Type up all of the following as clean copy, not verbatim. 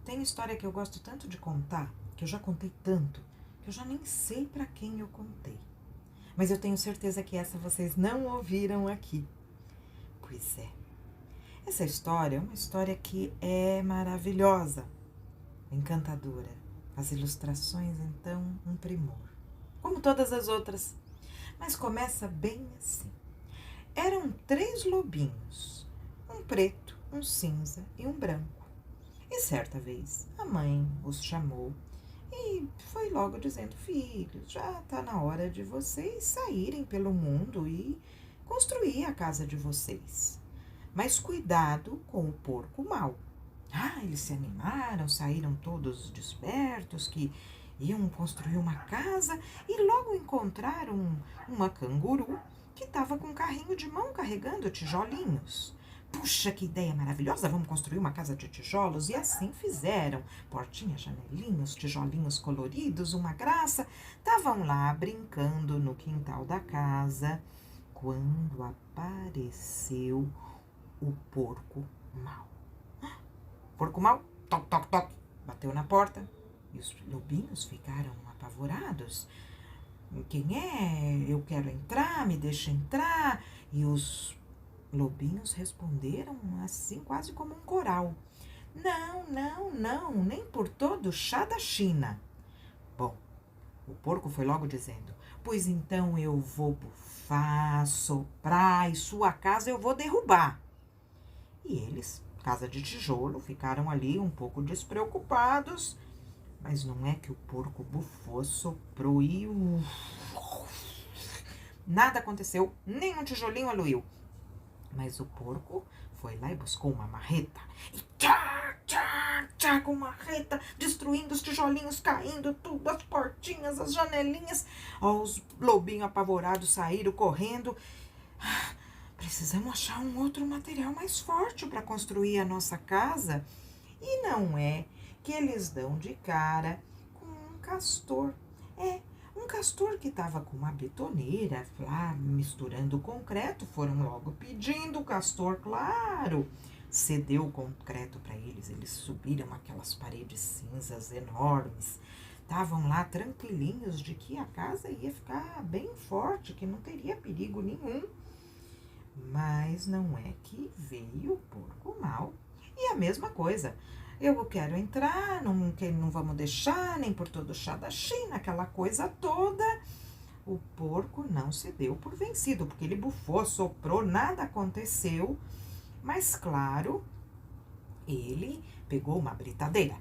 Tem história que eu gosto tanto de contar, que eu já contei tanto, que eu já nem sei para quem eu contei. Mas eu tenho certeza que essa vocês não ouviram aqui. Pois é. Essa história é uma história que é maravilhosa, encantadora. As ilustrações, então, um primor. Como todas as outras. Mas começa bem assim. Eram 3 lobinhos. Um preto, um cinza e um branco. E certa vez a mãe os chamou e foi logo dizendo: filhos, já está na hora de vocês saírem pelo mundo e construir a casa de vocês. Mas cuidado com o porco mau. Eles se animaram, saíram todos despertos que iam construir uma casa e logo encontraram uma canguru que estava com um carrinho de mão carregando tijolinhos. Puxa, que ideia maravilhosa! Vamos construir uma casa de tijolos. E assim fizeram. Portinha, janelinhos, tijolinhos coloridos, uma graça. Estavam lá brincando no quintal da casa quando apareceu o porco mau. Porco mau, toc, toc, toc, bateu na porta. E os lobinhos ficaram apavorados. Quem é? Eu quero entrar, me deixa entrar. E os lobinhos responderam assim, quase como um coral: não, não, não, nem por todo o chá da China. Bom, o porco foi logo dizendo: pois então eu vou bufar, soprar e sua casa eu vou derrubar. E eles, casa de tijolo, ficaram ali um pouco despreocupados. Mas não é que o porco bufou, soprou e nada aconteceu, nem um tijolinho aluiu. Mas o porco foi lá e buscou uma marreta. E tchá, tchá, tchá, com marreta, destruindo os tijolinhos, caindo tudo, as portinhas, as janelinhas. Os lobinhos apavorados saíram correndo. Precisamos achar um outro material mais forte para construir a nossa casa. E não é que eles dão de cara com um castor. Um castor que estava com uma betoneira lá misturando concreto. Foram logo pedindo. O castor, claro, cedeu o concreto para eles. Eles subiram aquelas paredes cinzas enormes. Estavam lá tranquilinhos de que a casa ia ficar bem forte, que não teria perigo nenhum. Mas não é que veio o porco mau. E a mesma coisa. Eu quero entrar, não vamos deixar, nem por todo o chá da China, aquela coisa toda. O porco não se deu por vencido, porque ele bufou, soprou, nada aconteceu. Mas, claro, ele pegou uma britadeira.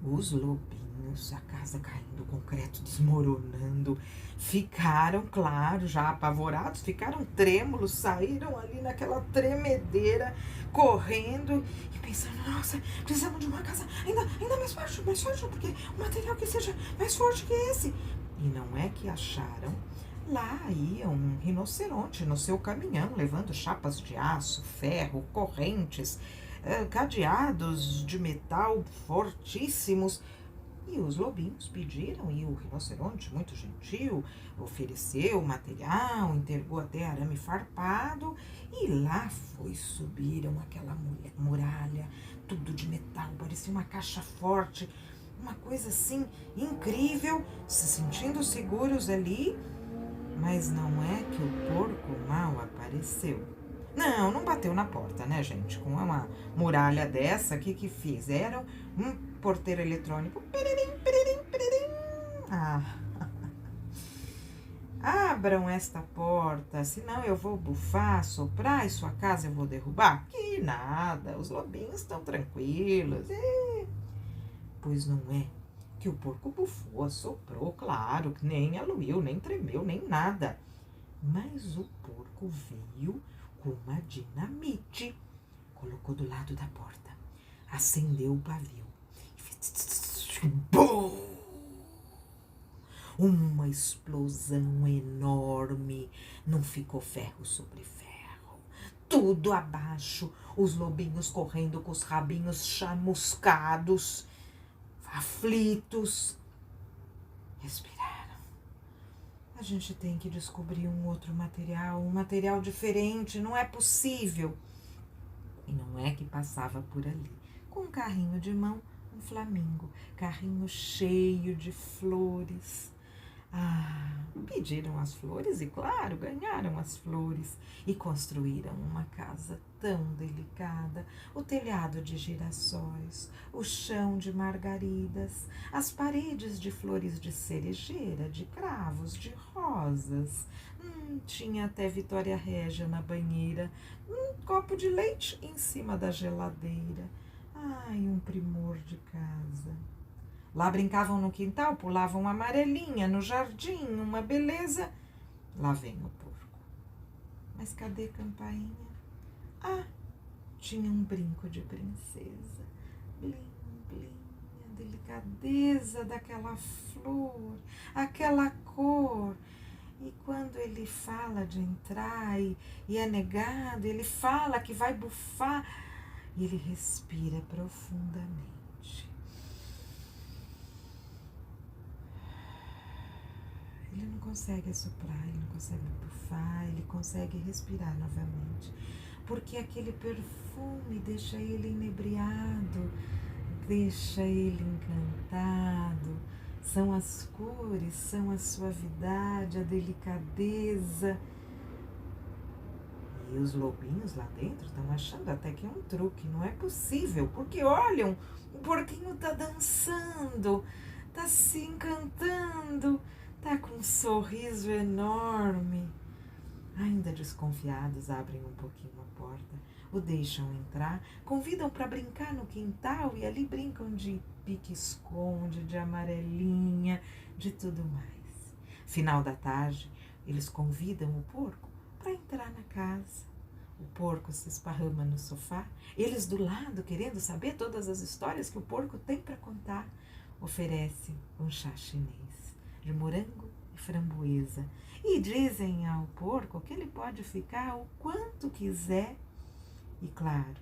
Os lobinhos, a casa caindo, o concreto desmoronando, ficaram, claro, já apavorados, ficaram trêmulos, saíram ali naquela tremedeira, correndo e pensando: nossa, precisamos de uma casa ainda mais forte, porque um material que seja mais forte que esse. E não é que acharam. Lá ia um rinoceronte no seu caminhão, levando chapas de aço, ferro, correntes, cadeados de metal fortíssimos. E os lobinhos pediram, e o rinoceronte, muito gentil, ofereceu material, entregou até arame farpado. E lá subiram aquela muralha, tudo de metal, parecia uma caixa forte, uma coisa assim incrível, se sentindo seguros ali. Mas não é que o porco mau apareceu. Não bateu na porta, né, gente? Com uma muralha dessa, o que fizeram? Um porteiro eletrônico. Piririm, piririm, piririm. Abram esta porta, senão eu vou bufar, soprar e sua casa eu vou derrubar. Que nada, os lobinhos estão tranquilos. Pois não é que o porco bufou, soprou, claro, que nem aluiu, nem tremeu, nem nada. Mas o porco veio com uma dinamite, colocou do lado da porta, acendeu o pavio. Bum! Uma explosão enorme, não ficou ferro sobre ferro. Tudo abaixo, os lobinhos correndo com os rabinhos chamuscados, aflitos. Respiraram. A gente tem que descobrir um outro material, um material diferente, não é possível. E não é que passava por ali. Com um carrinho de mão, um flamingo, carrinho cheio de flores. Pediram as flores e, claro, ganharam as flores e construíram uma casa tão delicada, o telhado de girassóis, o chão de margaridas, as paredes de flores de cerejeira, de cravos, de rosas. Tinha até Vitória Régia na banheira, um copo de leite em cima da geladeira. Um primor de casa. Lá brincavam no quintal, pulavam amarelinha, no jardim, uma beleza. Lá vem o porco. Mas cadê Campainha? Tinha um brinco de princesa. Blim, blim, a delicadeza daquela flor, aquela cor. E quando ele fala de entrar e é negado, ele fala que vai bufar e ele respira profundamente. Ele não consegue assoprar, ele não consegue bufar, ele consegue respirar novamente. Porque aquele perfume deixa ele inebriado, deixa ele encantado. São as cores, são a suavidade, a delicadeza. E os lobinhos lá dentro estão achando até que é um truque, não é possível. Porque olham, o porquinho está dançando, está se encantando. Tá com um sorriso enorme. Ainda desconfiados, abrem um pouquinho a porta, o deixam entrar, convidam para brincar no quintal e ali brincam de pique-esconde, de amarelinha, de tudo mais. Final da tarde, eles convidam o porco para entrar na casa. O porco se esparrama no sofá, eles do lado querendo saber todas as histórias que o porco tem para contar. Oferece um chá chinês de morango e framboesa. E dizem ao porco que ele pode ficar o quanto quiser. E claro,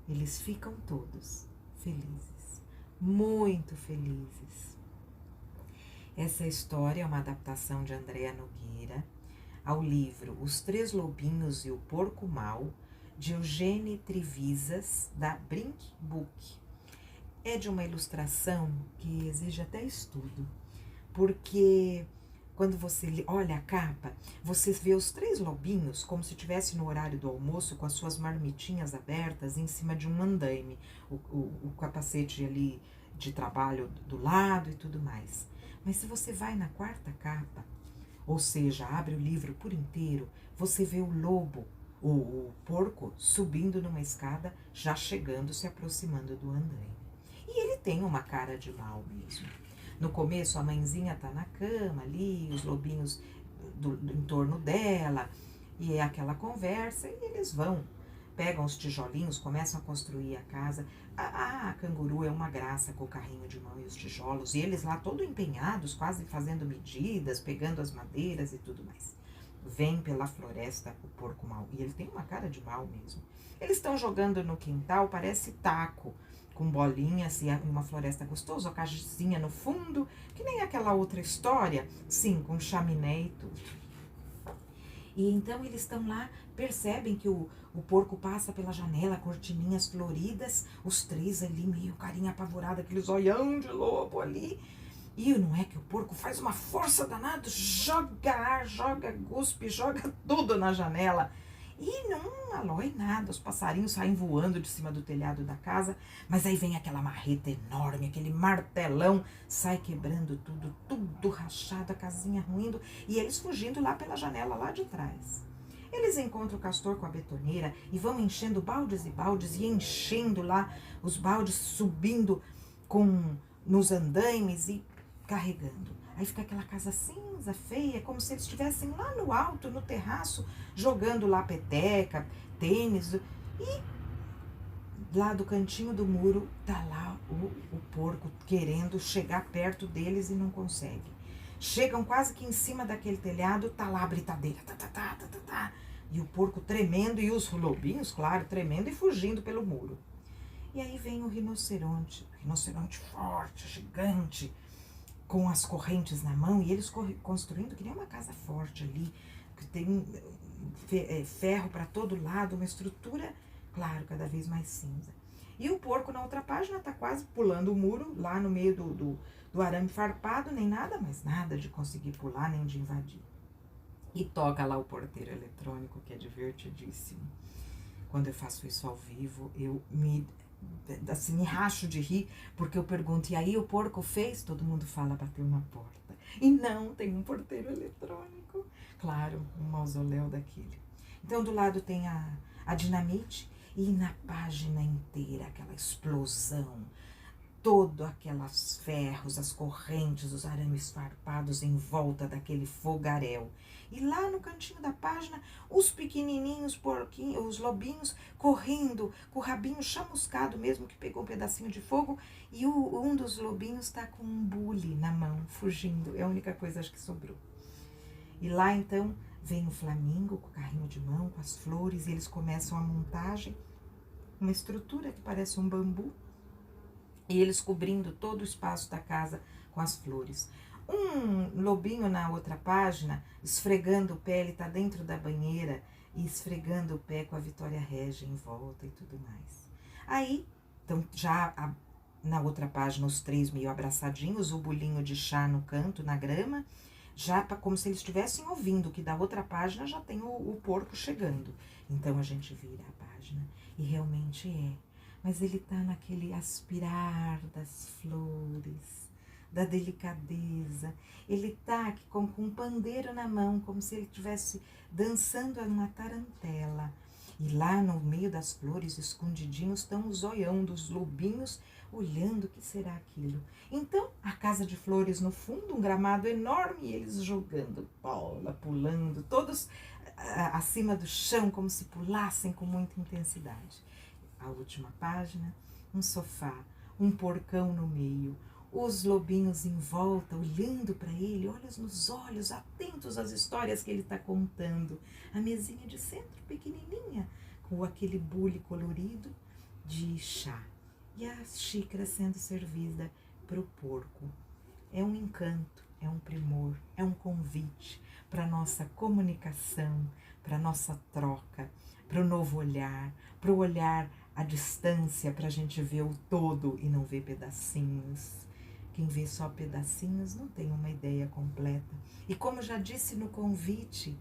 eles ficam todos felizes, muito felizes. Essa história é uma adaptação de Andréa Nogueira ao livro Os Três Lobinhos e o Porco Mau, de Eugênie Trivisas, da Brink Book. É de uma ilustração que exige até estudo. Porque quando você olha a capa, você vê os três lobinhos como se estivesse no horário do almoço com as suas marmitinhas abertas em cima de um andaime, o capacete ali de trabalho do lado e tudo mais. Mas se você vai na quarta capa, ou seja, abre o livro por inteiro, você vê o lobo, o porco, subindo numa escada, já chegando, se aproximando do andaime. E ele tem uma cara de mal mesmo. No começo, a mãezinha tá na cama ali, os lobinhos em torno dela, e é aquela conversa, e eles pegam os tijolinhos, começam a construir a casa. A canguru é uma graça com o carrinho de mão e os tijolos, e eles lá todo empenhados, quase fazendo medidas, pegando as madeiras e tudo mais. Vem pela floresta o porco mau, e ele tem uma cara de mal mesmo. Eles estão jogando no quintal, parece taco, com bolinhas e uma floresta gostosa, a casinha no fundo, que nem aquela outra história, sim, com chaminé e tudo. E então eles estão lá, percebem que o porco passa pela janela, cortininhas floridas, os três ali meio carinha apavorada, aqueles olhão de lobo ali. E não é que o porco faz uma força danada, joga ar, joga guspe, joga tudo na janela. E não alói nada, os passarinhos saem voando de cima do telhado da casa, mas aí vem aquela marreta enorme, aquele martelão, sai quebrando tudo rachado, a casinha ruindo, e eles fugindo lá pela janela lá de trás. Eles encontram o castor com a betoneira e vão enchendo baldes e baldes, e enchendo lá os baldes, subindo nos andaimes e carregando. Aí fica aquela casa cinza, feia, como se eles estivessem lá no alto, no terraço, jogando lá peteca, tênis. E lá do cantinho do muro tá lá o porco querendo chegar perto deles e não consegue. Chegam quase que em cima daquele telhado, tá lá a britadeira. E o porco tremendo e os lobinhos, claro, tremendo e fugindo pelo muro. E aí vem o rinoceronte forte, gigante, com as correntes na mão, e eles construindo que nem uma casa forte ali, que tem ferro para todo lado, uma estrutura claro, cada vez mais cinza. E o porco na outra página tá quase pulando o muro, lá no meio do arame farpado, nem nada, mas nada de conseguir pular, nem de invadir. E toca lá o porteiro eletrônico, que é divertidíssimo. Quando eu faço isso ao vivo, eu me racho de rir, porque eu pergunto, e aí o porco fez? Todo mundo fala, bateu na porta. E não, tem um porteiro eletrônico. Claro, um mausoléu daquele. Então, do lado tem a dinamite, e na página inteira, aquela explosão, todo aquelas ferros, as correntes, os arames farpados em volta daquele fogaréu. E lá no cantinho da página, os pequenininhos porquinhos, os lobinhos, correndo, com o rabinho chamuscado mesmo, que pegou um pedacinho de fogo, e um dos lobinhos está com um bule na mão, fugindo. É a única coisa, acho que sobrou. E lá, então, vem o flamingo com o carrinho de mão, com as flores, e eles começam a montagem, uma estrutura que parece um bambu, e eles cobrindo todo o espaço da casa com as flores. Um lobinho na outra página, esfregando o pé, ele está dentro da banheira e esfregando o pé com a Vitória Régia em volta e tudo mais. Aí, então, já na outra página, os três meio abraçadinhos, o bolinho de chá no canto, na grama, já como se eles estivessem ouvindo, que da outra página já tem o porco chegando. Então, a gente vira a página e realmente é. Mas ele tá naquele aspirar das flores, da delicadeza. Ele tá aqui com um pandeiro na mão, como se ele estivesse dançando uma tarantela. E lá no meio das flores, escondidinhos, estão os zoião dos lobinhos, olhando o que será aquilo. Então, a casa de flores no fundo, um gramado enorme, e eles jogando bola, pulando, todos acima do chão, como se pulassem com muita intensidade. A última página, um sofá, um porcão no meio, os lobinhos em volta, olhando para ele, olhos nos olhos, atentos às histórias que ele está contando. A mesinha de centro, pequenininha, com aquele bule colorido de chá. E a xícara sendo servida para o porco. É um encanto, é um primor, é um convite para a nossa comunicação, para a nossa troca, para o novo olhar, para o olhar à distância, para a gente ver o todo e não ver pedacinhos. Quem vê só pedacinhos não tem uma ideia completa. E como já disse no convite,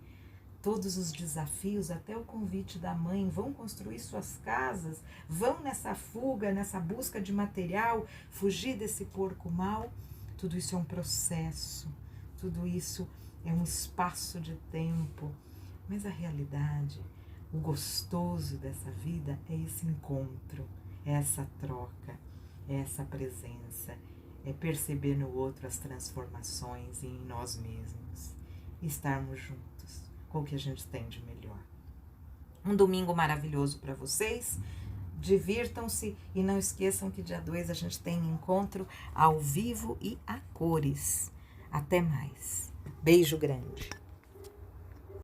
todos os desafios, até o convite da mãe, vão construir suas casas, vão nessa fuga, nessa busca de material, fugir desse porco mau. Tudo isso é um processo, tudo isso é um espaço de tempo. Mas a realidade, o gostoso dessa vida é esse encontro, é essa troca, é essa presença, é perceber no outro as transformações e em nós mesmos, estarmos juntos com o que a gente tem de melhor. Um domingo maravilhoso para vocês, divirtam-se e não esqueçam que dia 2 a gente tem encontro ao vivo e a cores. Até mais. Beijo grande.